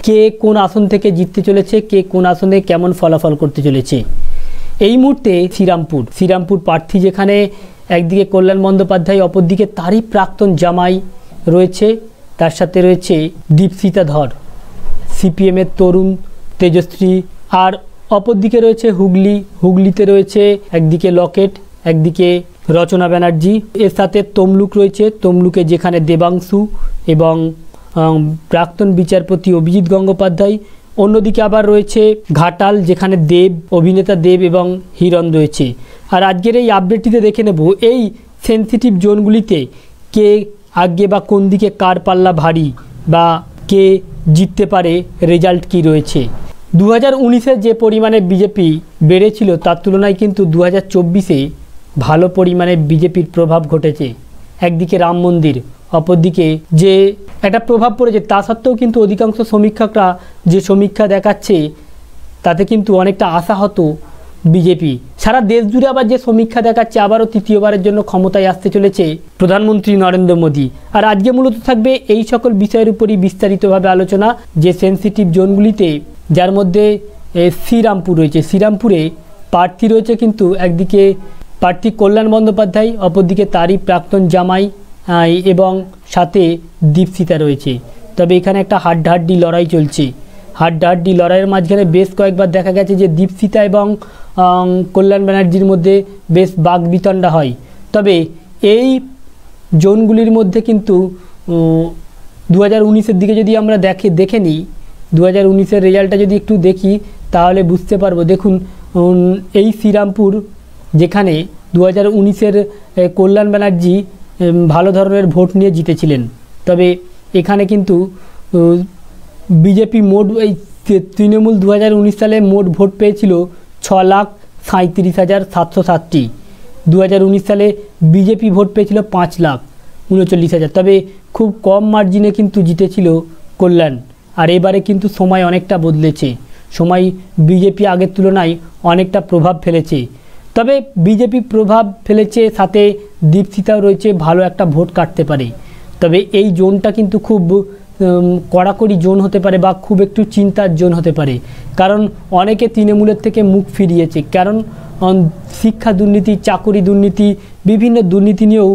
কে কোন আসন থেকে জিততে চলেছে, কে কোন আসনে কেমন ফলাফল করতে চলেছে। এই মুহূর্তে শ্রীরামপুর প্রার্থী যেখানে একদিকে কল্যাণ বন্দ্যোপাধ্যায়, অপরদিকে তারই প্রাক্তন জামাই রয়েছে, তার সাথে রয়েছে দীপশিতা ধর, সিপিএমের তরুণ তেজশ্রী, আর অপরদিকে রয়েছে হুগলিতে রয়েছে একদিকে লকেট, একদিকে রচনা ব্যানার্জি, এর সাথে তমলুক রয়েছে, তমলুকে যেখানে দেবাংশু এবং প্রাক্তন বিচারপতি অভিজিৎ গঙ্গোপাধ্যায়, অন্যদিকে আবার রয়েছে ঘাটাল যেখানে অভিনেতা দেব এবং হিরণ রয়েছে। আর আজকের এই আপডেটটিতে দেখে নেব এই সেন্সিটিভ জোনগুলিতে কে আগে বা কোন দিকে কার পাল্লা ভারী বা কে জিততে পারে, রেজাল্ট কি রয়েছে। 2019-এ যে পরিমাণে বিজেপি বেড়েছিল তার তুলনায় কিন্তু 2024-এ ভালো পরিমাণে বিজেপির প্রভাব ঘটেছে। একদিকে রাম মন্দির, অপরদিকে যে একটা প্রভাব পড়েছে, তা সত্ত্বেও কিন্তু অধিকাংশ সমীক্ষকরা যে সমীক্ষা দেখাচ্ছে তাতে কিন্তু অনেকটা আশাহত বিজেপি। সারা দেশ জুড়ে আবার যে সমীক্ষা দেখাচ্ছে আবারও তৃতীয়বারের জন্য ক্ষমতায় আসতে চলেছে প্রধানমন্ত্রী নরেন্দ্র মোদী। আর আজকে মূলত থাকবে এই সকল বিষয়ের উপরই বিস্তারিতভাবে আলোচনা, যে সেন্সিটিভ জোনগুলিতে, যার মধ্যে শ্রীরামপুর রয়েছে। শ্রীরামপুরে প্রার্থী রয়েছে কিন্তু একদিকে প্রার্থী কল্যাণ বন্দ্যোপাধ্যায়, অপরদিকে তারই প্রাক্তন জামাই এবং সাথে দীপশিতা রয়েছে। তবে এখানে একটা হাড্ডাহাড্ডি লড়াই চলছে। হাড্ডাহাড্ডি লড়াইয়ের মাঝখানে বেশ কয়েকবার দেখা গেছে যে দীপশিতা এবং কল্যাণ ব্যানার্জির মধ্যে বেশ বাকবিতণ্ডা হয়। তবে এই জোনগুলির মধ্যে কিন্তু 2019-এর দিকে যদি আমরা দেখে নিই, 2019-এর রেজাল্টটা যদি একটু দেখি তাহলে বুঝতে পারবো। দেখুন, এই শ্রীরামপুর যেখানে 2019-এর কল্যাণ ব্যানার্জি ভালো ধরনের ভোট নিয়ে জিতেছিলেন, তবে এখানে কিন্তু বিজেপি মোট এই তৃণমূল 2019 সালে মোট ভোট পেয়েছিল 6,37,707টি। 2019 সালে বিজেপি ভোট পেয়েছিল 5,39,000, তবে খুব কম মার্জিনে কিন্তু জিতেছিল কল্যাণ। আর এবারে কিন্তু সময় অনেকটা বদলেছে, সময় বিজেপি আগের তুলনায় অনেকটা প্রভাব ফেলেছে। তবে বিজেপি প্রভাব ফেলেছে, সাথে দীপশিতাও রয়েছে, ভালো একটা ভোট কাটতে পারে। তবে এই জোনটা কিন্তু খুব কড়াকড়ি জোন হতে পারে বা খুব একটু চিন্তার জোন হতে পারে, কারণ অনেকে তৃণমূলের থেকে মুখ ফিরিয়েছে, কারণ শিক্ষা দুর্নীতি, চাকুরি দুর্নীতি, বিভিন্ন দুর্নীতি নিয়েও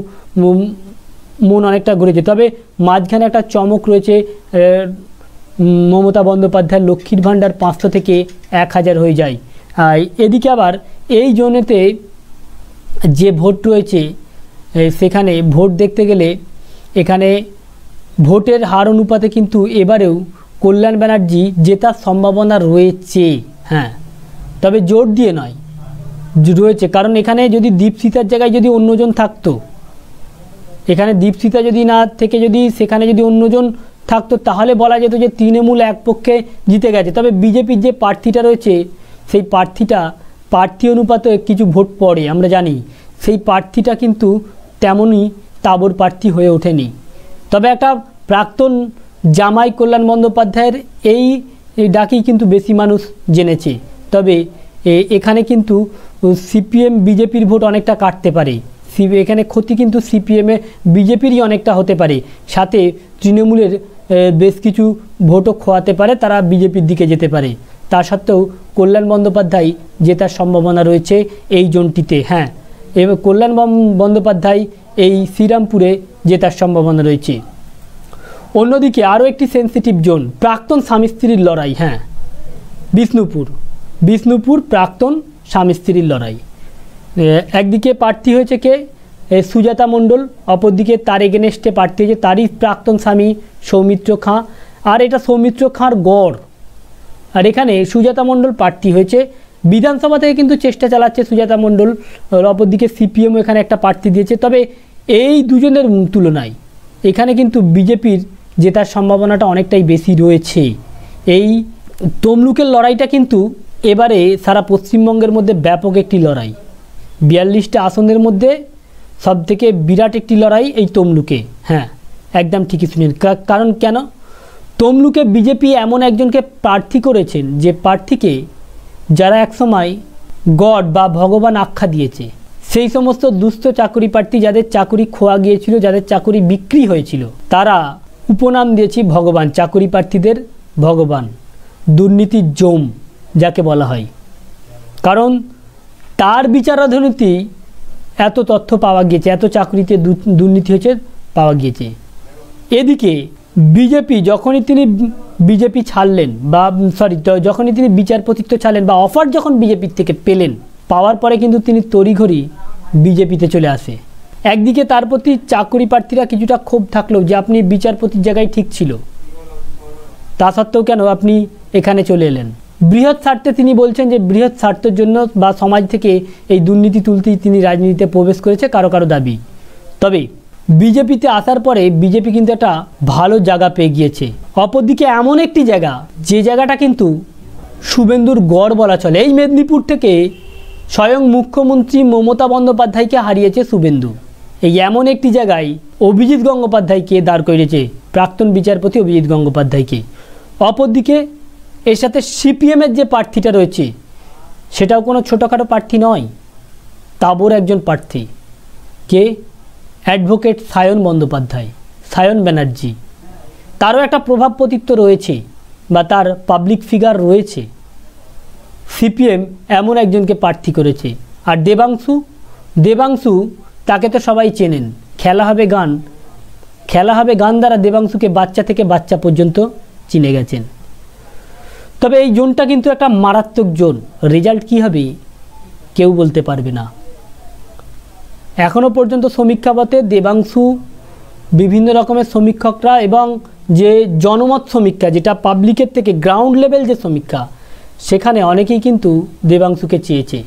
মন অনেকটা ঘুরেছে। তবে মাঝখানে একটা চমক রয়েছে, মমতা বন্দ্যোপাধ্যায়ের লক্ষ্মীর ভাণ্ডার 500 থেকে 1000 হয়ে যায়। আর এদিকে আবার এই জোনেতে যে ভোট রয়েছে সেখানে ভোট দেখতে গেলে এখানে ভোটের হার অনুপাতে কিন্তু এবারেও কল্যাণ ব্যানার্জি জেতার সম্ভাবনা রয়েছে, হ্যাঁ, তবে জোর দিয়ে নয়, রয়েছে। কারণ এখানে যদি দীপশিতার জায়গায় যদি অন্যজন থাকতো, এখানে দীপশিতা যদি না থেকে যদি সেখানে যদি অন্যজন থাকতো তাহলে বলা যেত যে তৃণমূল এক পক্ষে জিতে গেছে। তবে বিজেপির যে প্রার্থীটা রয়েছে সেই প্রার্থী অনুপাতে কিছু ভোট পড়ে, আমরা জানি সেই প্রার্থীটা কিন্তু তেমনই তাবর প্রার্থী হয়ে ওঠেনি। তবে একটা প্রাক্তন জামাই কল্যাণ বন্দ্যোপাধ্যায়ের এই ডাকেই কিন্তু বেশি মানুষ জেনেছে। তবে এখানে কিন্তু সিপিএম বিজেপির ভোট অনেকটা কাটতে পারে, এখানে ক্ষতি কিন্তু সিপিএমে বিজেপিরই অনেকটা হতে পারে, সাথে তৃণমূলের বেশ কিছু ভোটও খোয়াতে পারে, তারা বিজেপির দিকে যেতে পারে। তা সত্ত্বেও কল্যাণ বন্দ্যোপাধ্যায় জেতার সম্ভাবনা রয়েছে এই জোনটিতে, হ্যাঁ, এবং কল্যাণ বন্দ্যোপাধ্যায় এই শ্রীরামপুরে জেতার সম্ভাবনা রয়েছে। অন্যদিকে আরও একটি সেন্সিটিভ জোন, প্রাক্তন স্বামী স্ত্রীর লড়াই, হ্যাঁ, বিষ্ণুপুর প্রাক্তন স্বামী স্ত্রীর লড়াই। একদিকে প্রার্থী হয়েছে কে, সুজাতা মণ্ডল, অপরদিকে তার এগেনেস্টে প্রার্থী হয়েছে তারই প্রাক্তন স্বামী সৌমিত্র খাঁ। আর এটা সৌমিত্র খাঁর গড়। আর এখানে সুজাতা মণ্ডল প্রার্থী হয়েছে, বিধানসভা থেকে কিন্তু চেষ্টা চালাচ্ছে সুজাতা মণ্ডল, অপরদিকে সিপিএমও এখানে একটা প্রার্থী দিয়েছে। তবে এই দুজনের তুলনায় এখানে কিন্তু বিজেপির জেতার সম্ভাবনাটা অনেকটাই বেশি রয়েছে। এই তমলুকের লড়াইটা কিন্তু এবারে সারা পশ্চিমবঙ্গের মধ্যে ব্যাপক একটি লড়াই, 42টা আসনের মধ্যে সবথেকে বিরাট একটি লড়াই এই তমলুকে, হ্যাঁ, একদম ঠিকই শুনেন। কারণ কেন, তমলুকে বিজেপি এমন একজনকে প্রার্থী করেছেন যে প্রার্থীকে যারা একসময় গড বা ভগবান আখ্যা দিয়েছে, সেই সমস্ত দুস্থ চাকুরি প্রার্থী যাদের চাকুরি খোয়া গিয়েছিল, যাদের চাকুরি বিক্রি হয়েছিল, তারা উপনাম দিয়েছে ভগবান। চাকুরি প্রার্থীদের ভগবান, দুর্নীতির জম যাকে বলা হয়। কারণ তার বিচারাধীনতি এত তথ্য পাওয়া গিয়েছে, এত চাকরিতে দুর্নীতি হয়েছে পাওয়া গিয়েছে। এদিকে বিজেপি যখনই তিনি বিজেপি ছাড়লেন বা যখনই তিনি বিচারপতিত্ব ছাড়লেন বা অফার যখন বিজেপির থেকে পেলেন, পাওয়ার পরে কিন্তু তিনি তড়িঘড়ি বিজেপিতে চলে আসে। একদিকে তার প্রতি চাকরি প্রার্থীরা কিছুটা ক্ষোভ থাকলেও যে আপনি বিচারপতির জায়গায় ঠিক ছিল, তা সত্ত্বেও কেন আপনি এখানে চলে এলেন। বৃহৎ স্বার্থে তিনি বলছেন যে বৃহৎ স্বার্থের জন্য বা সমাজ থেকে এই দুর্নীতি তুলতেই তিনি রাজনীতিতে প্রবেশ করেছে কারো কারো দাবি। তবে বিজেপিতে আসার পরে বিজেপি কিন্তু একটা ভালো জায়গা পেয়ে গিয়েছে। অপরদিকে এমন একটি জায়গা, যে জায়গাটা কিন্তু শুভেন্দুর গড় বলা চলে। এই মেদিনীপুর থেকে স্বয়ং মুখ্যমন্ত্রী মমতা বন্দ্যোপাধ্যায়কে হারিয়েছে শুভেন্দু। এই এমন একটি জায়গায় অভিজিৎ গঙ্গোপাধ্যায়কে দাঁড় করিয়েছে, প্রাক্তন বিচারপতি অভিজিৎ গঙ্গোপাধ্যায়কে। অপরদিকে এর সাথে সিপিএমের যে প্রার্থীটা রয়েছে, সেটাও কোনো ছোটোখাটো প্রার্থী নয়, তাবর একজন প্রার্থী। কে? অ্যাডভোকেট সায়ন বন্দ্যোপাধ্যায়, সায়ন ব্যানার্জি। তারও একটা প্রভাব প্রতিত্ব রয়েছে বা তার পাবলিক ফিগার রয়েছে। সিপিএম এমন একজনকে প্রার্থী করেছে। আর দেবাংশু তাকে তো সবাই চেনেন। খেলা হবে গান দ্বারা দেবাংশুকে বাচ্চা থেকে বাচ্চা পর্যন্ত চিনে গেছেন। তবে এই জোনটা কিন্তু একটা মারাত্মক জোন। রেজাল্ট কী হবে কেউ বলতে পারবে না। এখনও পর্যন্ত সমীক্ষা মতে দেবাংশু, বিভিন্ন রকমের সমীক্ষকরা এবং যে জনমত সমীক্ষা, যেটা পাবলিকের থেকে গ্রাউন্ড লেভেল যে সমীক্ষা, সেখানে অনেকেই কিন্তু দেবাংশুকে চেয়েছে।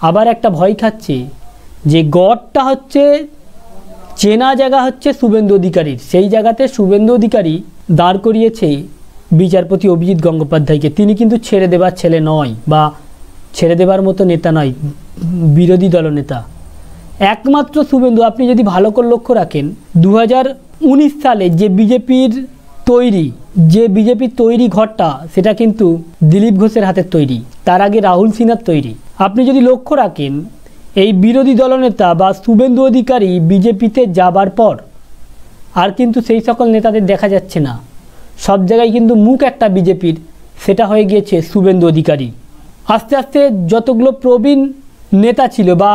আবার একটা ভয় খাচ্ছে যে গড়টা হচ্ছে চেনা জায়গা হচ্ছে শুভেন্দু অধিকারীর, সেই জায়গাতে শুভেন্দু অধিকারী দাঁড় করিয়েছে বিচারপতি অভিজিৎ গঙ্গোপাধ্যায়কে। তিনি কিন্তু ছেড়ে দেবার ছেলে নয় বা ছেড়ে দেবার মতো নেতা নয়, বিরোধী দলনেতা। একমাত্র শুভেন্দু, আপনি যদি ভালো করে লক্ষ্য রাখেন, 2019 সালে যে বিজেপির তৈরি ঘরটা, সেটা কিন্তু দিলীপ ঘোষের হাতের তৈরি, তার আগে রাহুল সিনহার তৈরি। আপনি যদি লক্ষ্য রাখেন, এই বিরোধী দলনেতা বা শুভেন্দু অধিকারী বিজেপিতে যাবার পর আর কিন্তু সেই সকল নেতাদের দেখা যাচ্ছে না। সব জায়গায় কিন্তু মুখ একটা বিজেপির, সেটা হয়ে গিয়েছে শুভেন্দু অধিকারী। আস্তে আস্তে যতগুলো প্রবীণ নেতা ছিল বা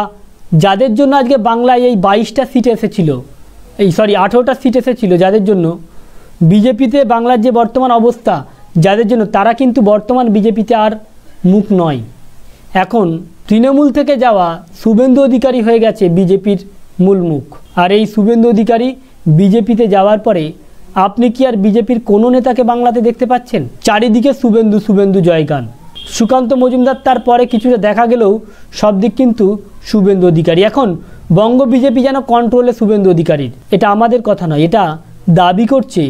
যাদের জন্য আজকে বাংলায় এই 22টা সিট এসেছিল, 18টা সিট এসেছিল, যাদের জন্য বিজেপিতে বাংলার যে বর্তমান অবস্থা, যাদের জন্য তারা কিন্তু বর্তমান বিজেপিতে আর মুখ নয়। এখন তৃণমূল থেকে যাওয়া শুভেন্দু অধিকারী হয়ে গেছে বিজেপির মূল মুখ। আর এই শুভেন্দু অধিকারী বিজেপিতে যাওয়ার পরে আপনি কি আর বিজেপির কোনো নেতাকে বাংলাতে দেখতে পাচ্ছেন? চারিদিকে শুভেন্দু জয়গান। সুকান্ত মজুমদার তার পরে কিছুটা দেখা গেলেও সব দিক কিন্তু শুভেন্দু অধিকারী। এখন বঙ্গ বিজেপি যেন কন্ট্রোলে শুভেন্দু অধিকারীর। এটা আমাদের কথা নয়, এটা দাবি করছে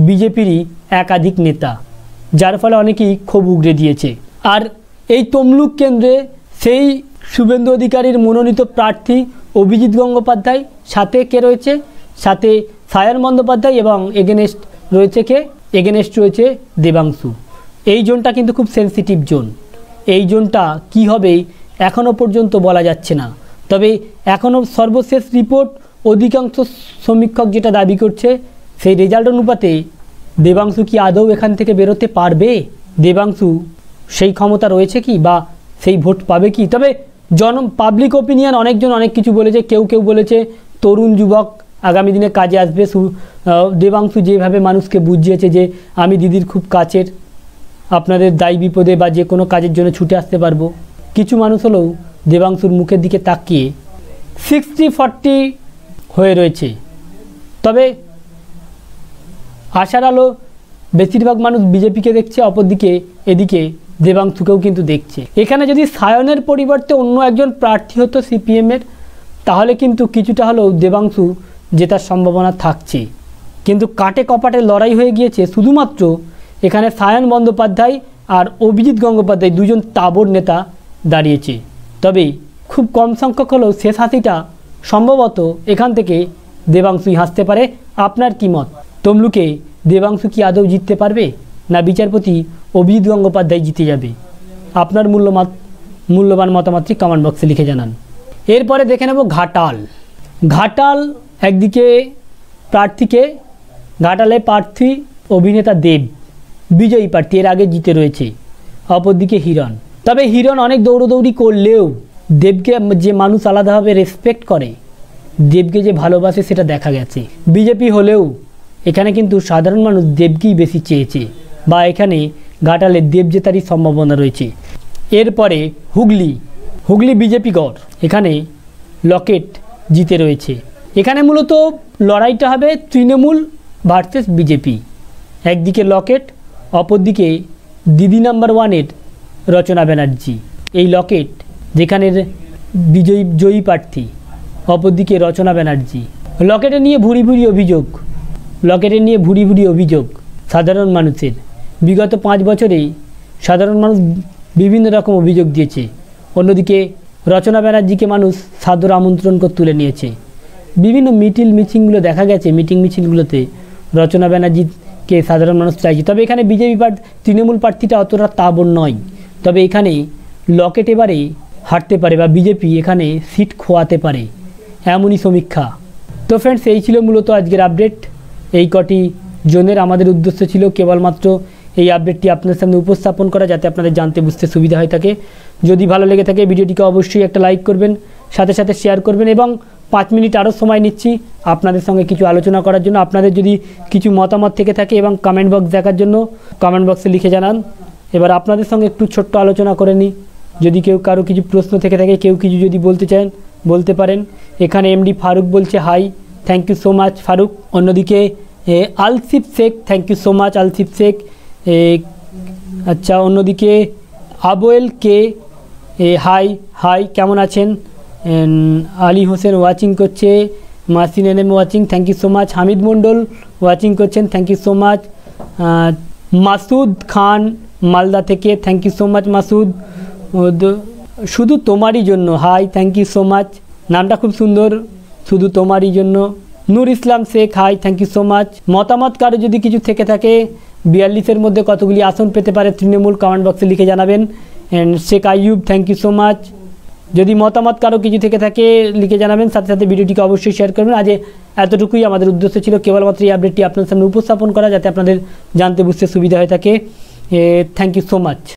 বিজেপিরই একাধিক নেতা, যার ফলে অনেকেই ক্ষোভ উগরে দিয়েছে। আর এই তমলুক কেন্দ্রে সেই শুভেন্দু অধিকারীর মনোনীত প্রার্থী অভিজিৎ গঙ্গোপাধ্যায়, সাথে কে রয়েছে? সাথে সায়ন বন্দ্যোপাধ্যায় এবং এগেনেস্ট রয়েছে দেবাংশু। এই জোনটা কিন্তু খুব সেন্সিটিভ জোন। এই জোনটা কি হবে এখনও পর্যন্ত বলা যাচ্ছে না। তবে এখনও সর্বশেষ রিপোর্ট, অধিকাংশ সমীক্ষক যেটা দাবি করছে, সেই রেজাল্ট অনুপাতে দেবাংশু কি আদৌ এখান থেকে বেরোতে পারবে? দেবাংশু সেই ক্ষমতা রয়েছে কি বা সেই ভোট পাবে কি? তবে পাবলিক ওপিনিয়ন অনেকজন অনেক কিছু বলেছে। কেউ বলেছে তরুণ যুবক আগামী দিনে কাজে আসবে। দেবাংশু যেভাবে মানুষকে বুঝিয়েছে যে আমি দিদির খুব কাছের, আপনাদের দায়ী বিপদে বা যে কোনো কাজের জন্য ছুটে আসতে পারবো, কিছু মানুষ হলেও দেবাংশুর মুখের দিকে তাকিয়ে 60-40 হয়ে রয়েছে। তবে আশার আলো বেশিরভাগ মানুষ বিজেপিকে দেখছে, অপরদিকে এদিকে দেবাংশুকেও কিন্তু দেখছে। এখানে যদি সায়নের পরিবর্তে অন্য একজন প্রার্থী হতো সিপিএমের, তাহলে কিন্তু কিছুটা হলেও দেবাংশু জেতার সম্ভাবনা থাকছে। কিন্তু কাটে কপাটে লড়াই হয়ে গিয়েছে শুধুমাত্র এখানে সায়ন বন্দ্যোপাধ্যায় আর অভিজিৎ গঙ্গোপাধ্যায়, দুজন তাবড় নেতা দাঁড়িয়েছে। তবে খুব কম সংখ্যক হলেও শেষ হাসিটা সম্ভবত এখান থেকে দেবাংশুই হাসতে পারে। আপনার কি মত? তমলুকে দেবাংশু কি আদৌ জিততে পারবে, না বিচারপতি অভিজিৎ গঙ্গোপাধ্যায় জিতে যাবে? আপনার মূল্যবান মতামতটি কমেন্ট বক্সে লিখে জানান। এরপরে দেখে নেব ঘাটাল একদিকে প্রার্থীকে, ঘাটালে প্রার্থী অভিনেতা বিজয়ী প্রার্থী, এর আগে জিতে রয়েছে। অপরদিকে হিরণ, তবে হিরণ অনেক দৌড়দৌড়ি করলেও দেবকে যে মানুষ আলাদাভাবে রেসপেক্ট করে, দেবকে যে ভালোবাসে সেটা দেখা গেছে। বিজেপি হলেও এখানে কিন্তু সাধারণ মানুষ দেবকেই বেশি চেয়েছে, বা এখানে ঘাটালে দেব জেতারই সম্ভাবনা রয়েছে। এরপরে হুগলি বিজেপি গড়, এখানে লকেট জিতে রয়েছে। এখানে মূলত লড়াইটা হবে তৃণমূল ভার্সেস বিজেপি। একদিকে লকেট, অপরদিকে দিদি নাম্বার ওয়ানের রচনা ব্যানার্জি। এই লকেট যেখানের জয়ী প্রার্থী, অপরদিকে রচনা ব্যানার্জি। লকেটের নিয়ে ভুরি ভুরি অভিযোগ সাধারণ মানুষের। বিগত 5 বছরেই সাধারণ মানুষ বিভিন্ন রকম অভিযোগ দিয়েছে। অন্যদিকে রচনা ব্যানার্জিকে মানুষ সাদর আমন্ত্রণ করে তুলে নিয়েছে। বিভিন্ন মিছিলগুলো দেখা গেছে, মিছিলগুলোতে রচনা ব্যানার্জিকে সাধারণ মানুষ চাইছে। তবে এখানে বিজেপি তৃণমূল প্রার্থীটা অতটা তাবড় নয়। তবে এখানে লকেট এবারে হারতে পারে বা বিজেপি এখানে সিট খোয়াতে পারে, এমনই সমীক্ষা। তো ফ্রেন্ডস, এই ছিল মূলত আজকের আপডেট। এই কটি জোনের আমাদের উদ্দেশ্য ছিল কেবলমাত্র এই আপডেটটি আপনাদের সামনে উপস্থাপন করা, যাতে আপনাদের জানতে বুঝতে সুবিধা হয়ে থাকে। যদি ভালো লেগে থাকে ভিডিওটিকে অবশ্যই একটা লাইক করবেন, সাথে সাথে শেয়ার করবেন, এবং 5 মিনিট আরও সময় নিচ্ছি আপনাদের সঙ্গে কিছু আলোচনা করার জন্য। আপনাদের যদি কিছু মতামত থেকে থাকে এবং কমেন্ট বক্স দেখার জন্য কমেন্ট বক্সে লিখে জানান। এবার আপনাদের সঙ্গে একটু ছোট্ট আলোচনা করে নিই। যদি কারো কিছু প্রশ্ন থেকে থাকে, কেউ কিছু যদি বলতে চান বলতে পারেন। এখানে এমডি ফারুক বলছে hi, thank you so much Faruk. অন্যদিকে Alsif Sheikh, thank you so much Alsif Sheikh. আচ্ছা, অন্যদিকে আবুয়েল কে হাই, কেমন আছেন? আলী হোসেন ওয়াচিং করছে, Masin NM watching, thank you so much. Hamid Mondal watching করছেন, thank you so much. Masud Khan Malda থেকে, thank you so much Masud. শুধু তোমারই জন্য hi, thank you so much, নামটা খুব সুন্দর, শুধু তোমারই জন্য। Nur Islam Sheikh hi, thank you so much. মতামত কারো যদি কিছু থেকে থাকে, 42-এর মধ্যে কতগুলি আসন পেতে পারে তৃণমূল, কমেন্ট বক্সে লিখে জানাবেন। Sheikh Ayub, thank you so much. যদি মতামত কারো কিছু থেকে থাকে লিখে জানাবেন, সাথে সাথে ভিডিওটিকে অবশ্যই শেয়ার করবেন। আজ এতটুকুই আমাদের উদ্দেশ্য ছিল, কেবলমাত্র এই আপডেটটি আপনাদের সামনে উপস্থাপন করা, যাতে আপনাদের জানতে বুঝতে সুবিধা হয়ে থাকে। Thank you so much.